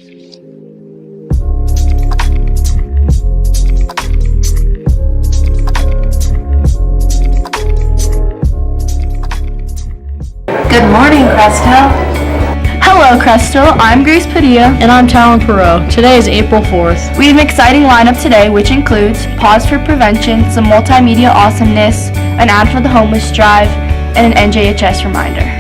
Good morning, Crest Hill. Hello, Crest Hill. I'm Grace Padilla. And I'm Talon Perot. Today is April 4th. We have an exciting lineup today, which includes Pause for Prevention, some multimedia awesomeness, an ad for the homeless drive, and an NJHS reminder.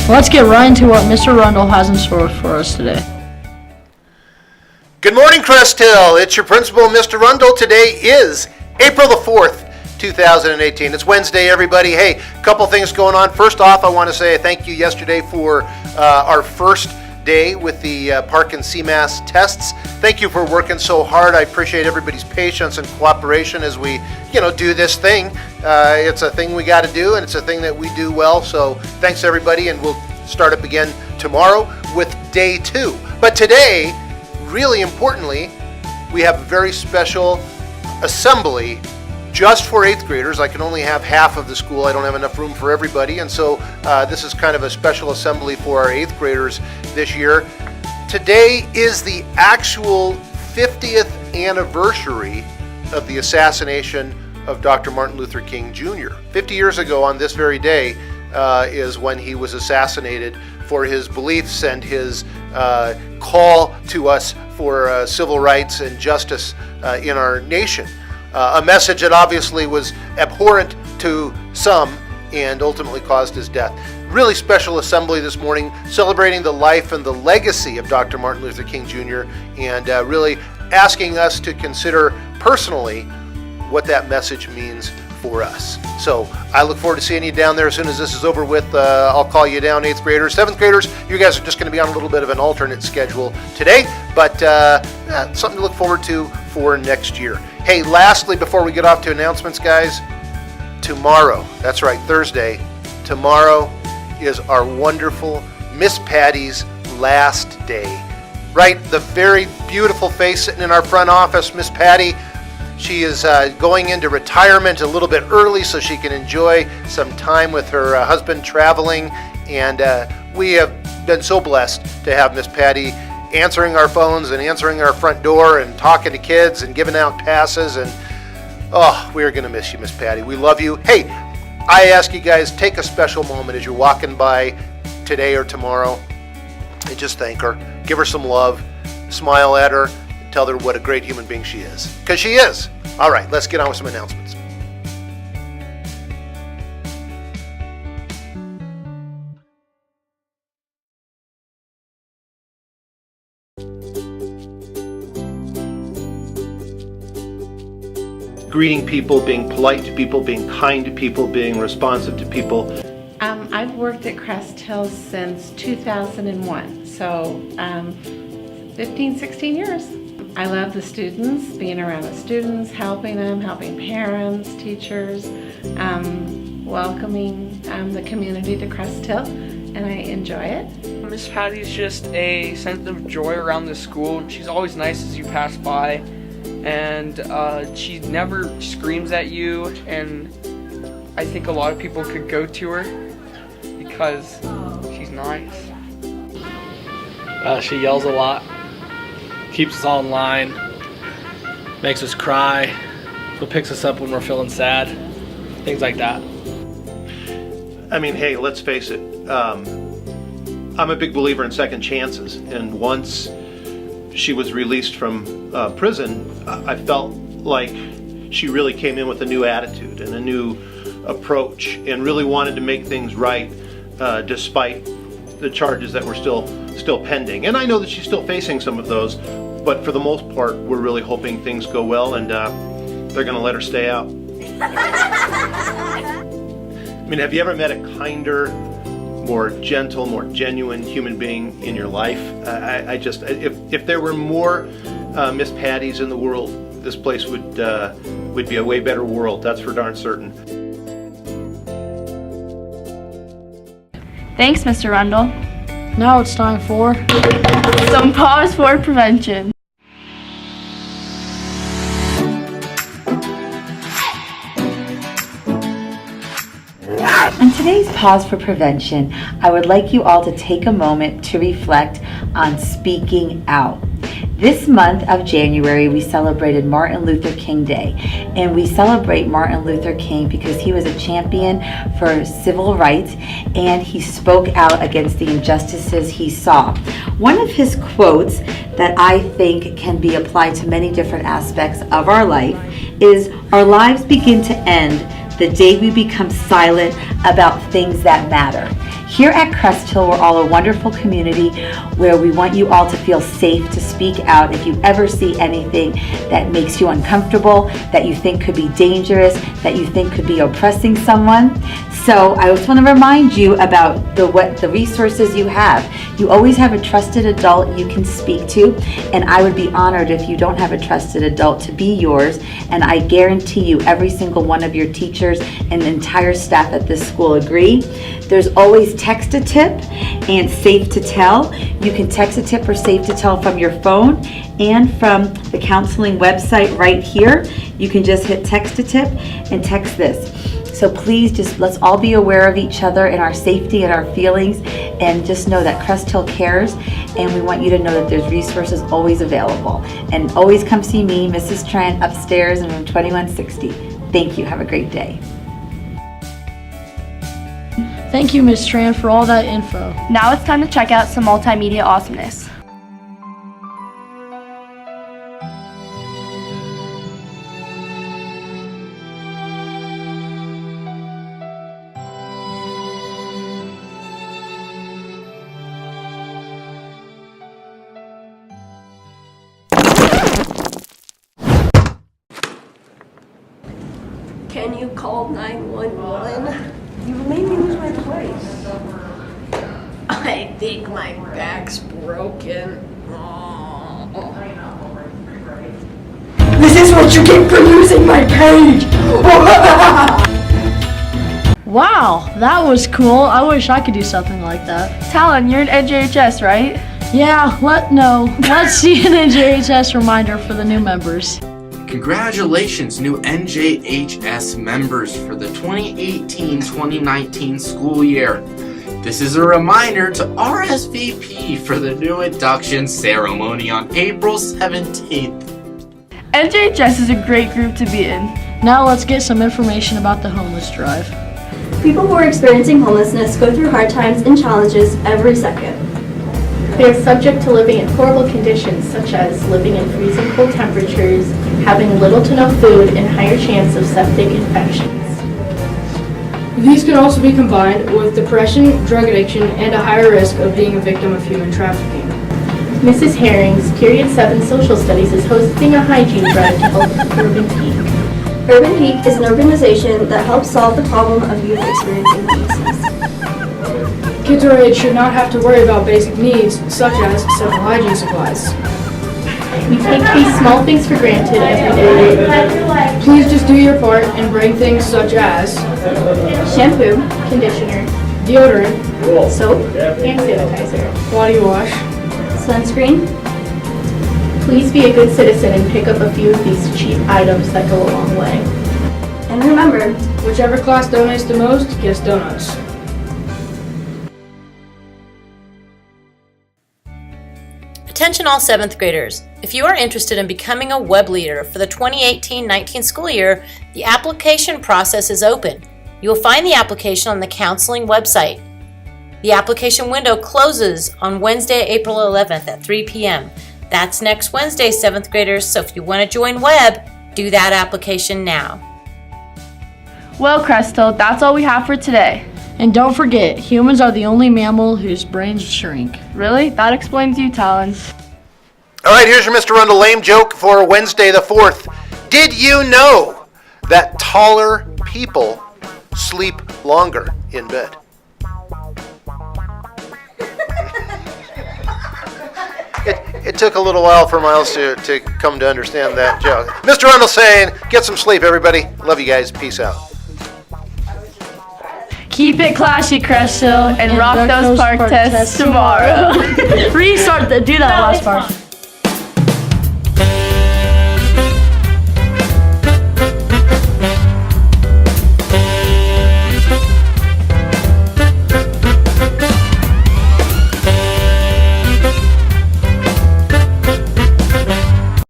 Let's get right into what Mr. Rundle has in store for us today. Good morning, Crest Hill. It's your principal, Mr. Rundle. Today is April the 4th. 2018. It's Wednesday, everybody. Hey, a couple things going on. First off, I want to say thank you yesterday for our first day with the Park and CMAS tests. Thank you for working so hard. I appreciate everybody's patience and cooperation as we, do this thing. It's a thing we got to do, and it's a thing that we do well. So thanks, everybody, and we'll start up again tomorrow with day 2. But today, really importantly, we have a very special assembly just for 8th graders. I can only have half of the school. I don't have enough room for everybody. And so this is kind of a special assembly for our 8th graders this year. Today is the actual 50th anniversary of the assassination of Dr. Martin Luther King Jr. 50 years ago on this very day is when he was assassinated for his beliefs and his call to us for civil rights and justice in our nation. A message that obviously was abhorrent to some and ultimately caused his death. Really special assembly this morning, celebrating the life and the legacy of Dr. Martin Luther King Jr. and really asking us to consider personally what that message means for us. So I look forward to seeing you down there as soon as this is over with. I'll call you down, 8th graders. 7th graders, you guys are just going to be on a little bit of an alternate schedule today, but something to look forward to for next year. Hey, lastly, before we get off to announcements, guys, tomorrow, that's right, Thursday, tomorrow is our wonderful Miss Patty's last day. Right, the very beautiful face sitting in our front office, Miss Patty. She is going into retirement a little bit early so she can enjoy some time with her husband traveling. And we have been so blessed to have Miss Patty answering our phones and answering our front door and talking to kids and giving out passes. And we are going to miss you, Miss Patty. We love you. Hey, I ask you guys, take a special moment as you're walking by today or tomorrow and just thank her. Give her some love, smile at her, tell her what a great human being she is. Because she is. All right, let's get on with some announcements. Greeting people, being polite to people, being kind to people, being responsive to people. I've worked at Crest Hill since 2001, so 15, 16 years. I love the students, being around the students, helping them, helping parents, teachers, welcoming the community to Crest Hill, and I enjoy it. Miss Patty's just a sense of joy around the school. She's always nice as you pass by, and she never screams at you, and I think a lot of people could go to her because she's nice. She yells a lot, keeps us all in line, makes us cry, so picks us up when we're feeling sad, things like that. I mean, hey, let's face it. I'm a big believer in second chances, and once she was released from prison, I felt like she really came in with a new attitude and a new approach and really wanted to make things right despite the charges that were still pending. And I know that she's still facing some of those, but for the most part, we're really hoping things go well, and they're going to let her stay out. I mean, have you ever met a kinder, more gentle, more genuine human being in your life? If there were more Miss Patties in the world, this place would be a way better world. That's for darn certain. Thanks, Mr. Rundle. Now it's time for some Pause for Prevention. On today's Pause for Prevention, I would like you all to take a moment to reflect on speaking out. This month of January, we celebrated Martin Luther King Day, and we celebrate Martin Luther King because he was a champion for civil rights and he spoke out against the injustices he saw. One of his quotes that I think can be applied to many different aspects of our life is, "Our lives begin to end the day we become silent about things that matter." Here at Crest Hill, we're all a wonderful community where we want you all to feel safe to speak out if you ever see anything that makes you uncomfortable, that you think could be dangerous, that you think could be oppressing someone. So I just want to remind you about the resources you have. You always have a trusted adult you can speak to, and I would be honored if you don't have a trusted adult to be yours, and I guarantee you every single one of your teachers and the entire staff at this school agree. There's always text a tip and safe to tell. You can text a tip or safe to tell from your phone and from the counseling website right here. You can just hit text a tip and text this. So please just let's all be aware of each other and our safety and our feelings, and just know that Crest Hill cares, and we want you to know that there's resources always available. And always come see me, Mrs. Trent, upstairs in room 2160. Thank you. Have a great day. Thank you, Ms. Tran, for all that info. Now it's time to check out some multimedia awesomeness. Can you call 911? You made me lose my place. I think my back's broken. Oh. This is what you get for losing my cage! Wow, that was cool. I wish I could do something like that. Talon, you're in NJHS, right? Yeah, let's see an NJHS reminder for the new members. Congratulations, new NJHS members for the 2018-2019 school year. This is a reminder to RSVP for the new induction ceremony on April 17th. NJHS is a great group to be in. Now let's get some information about the homeless drive. People who are experiencing homelessness go through hard times and challenges every second. They are subject to living in horrible conditions, such as living in freezing cold temperatures, having little to no food, and higher chance of septic infections. These can also be combined with depression, drug addiction, and a higher risk of being a victim of human trafficking. Mrs. Herring's Period 7 Social Studies is hosting a hygiene drive to help Urban Peak. Urban Peak is an organization that helps solve the problem of youth experiencing homelessness. Kids our age should not have to worry about basic needs, such as simple hygiene supplies. We take these small things for granted every day. Please just do your part and bring things such as shampoo, conditioner, deodorant, soap, hand sanitizer, body wash, sunscreen. Please be a good citizen and pick up a few of these cheap items that go a long way. And remember, whichever class donates the most gets donuts. Attention all 7th graders. If you are interested in becoming a web leader for the 2018-19 school year, the application process is open. You will find the application on the counseling website. The application window closes on Wednesday, April 11th at 3 p.m. That's next Wednesday, 7th graders, so if you want to join web, do that application now. Well, Crest Hill, that's all we have for today. And don't forget, humans are the only mammal whose brains shrink. Really? That explains you, Talon. All right, here's your Mr. Rundle lame joke for Wednesday the 4th. Did you know that taller people sleep longer in bed? It took a little while for Miles to come to understand that joke. Mr. Rundle saying, get some sleep, everybody. Love you guys. Peace out. Keep it classy, Crest Hill, and rock those park tests tomorrow. Restart do that last part.